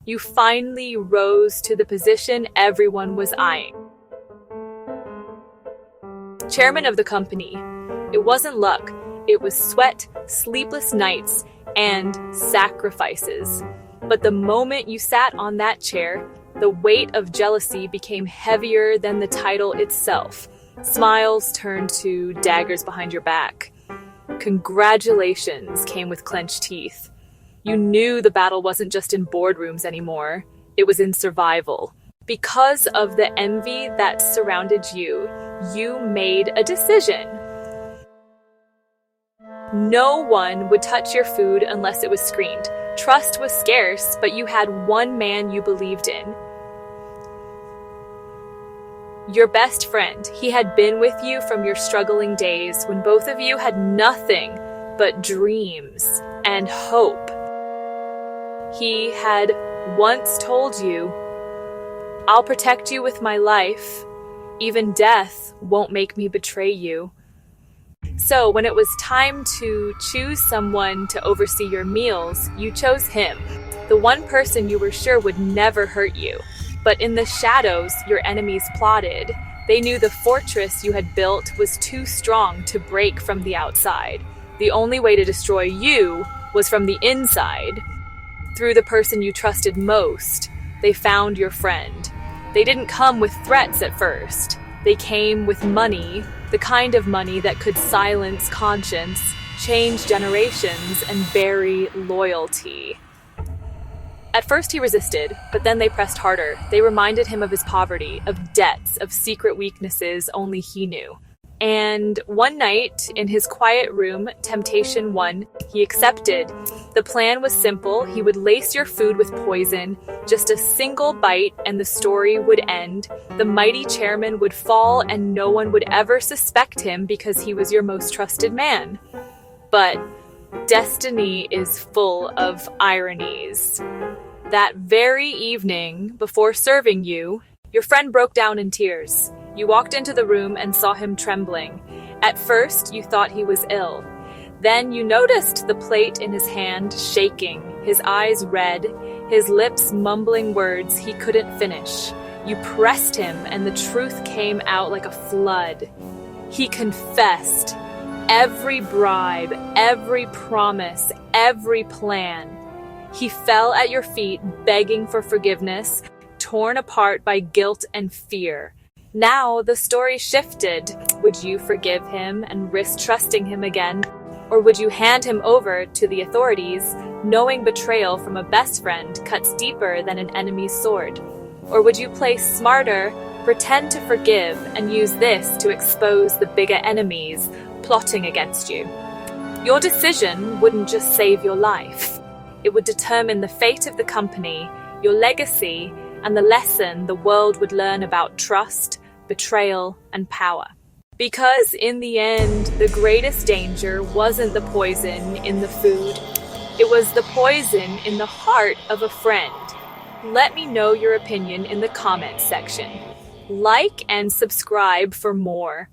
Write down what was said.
You finally rose to the position everyone was eyeing. Chairman of the company. It wasn't luck. It was sweat, sleepless nights, and sacrifices. But the moment you sat on that chair, the weight of jealousy became heavier than the title itself. Smiles turned to daggers behind your back. Congratulations came with clenched teeth. You knew the battle wasn't just in boardrooms anymore. It was in survival. Because of the envy that surrounded you, you made a decision. No one would touch your food unless it was screened. Trust was scarce, but you had one man you believed in. Your best friend. He had been with you from your struggling days when both of you had nothing but dreams and hope. He had once told you, "I'll protect you with my life. Even death won't make me betray you." So when it was time to choose someone to oversee your meals, you chose him, the one person you were sure would never hurt you. But in the shadows, your enemies plotted. They knew the fortress you had built was too strong to break from the outside. The only way to destroy you was from the inside. Through the person you trusted most, they found your friend. They didn't come with threats at first. They came with money, the kind of money that could silence conscience, change generations, and bury loyalty. At first he resisted, but then they pressed harder. They reminded him of his poverty, of debts, of secret weaknesses only he knew. And one night, in his quiet room, temptation won. He accepted. The plan was simple. He would lace your food with poison. Just a single bite and the story would end. The mighty chairman would fall and no one would ever suspect him because he was your most trusted man. But destiny is full of ironies. That very evening, before serving you, your friend broke down in tears. You walked into the room and saw him trembling. At first, you thought he was ill. Then you noticed the plate in his hand shaking, his eyes red, his lips mumbling words he couldn't finish. You pressed him and the truth came out like a flood. He confessed. Every bribe, every promise, every plan. He fell at your feet begging for forgiveness, torn apart by guilt and fear. Now the story shifted. Would you forgive him and risk trusting him again? Or would you hand him over to the authorities, knowing betrayal from a best friend cuts deeper than an enemy's sword? Or would you play smarter, pretend to forgive, and use this to expose the bigger enemies plotting against you? Your decision wouldn't just save your life. It would determine the fate of the company, your legacy, and the lesson the world would learn about trust, betrayal, and power. Because in the end, the greatest danger wasn't the poison in the food. It was the poison in the heart of a friend. Let me know your opinion in the comments section. Like and subscribe for more.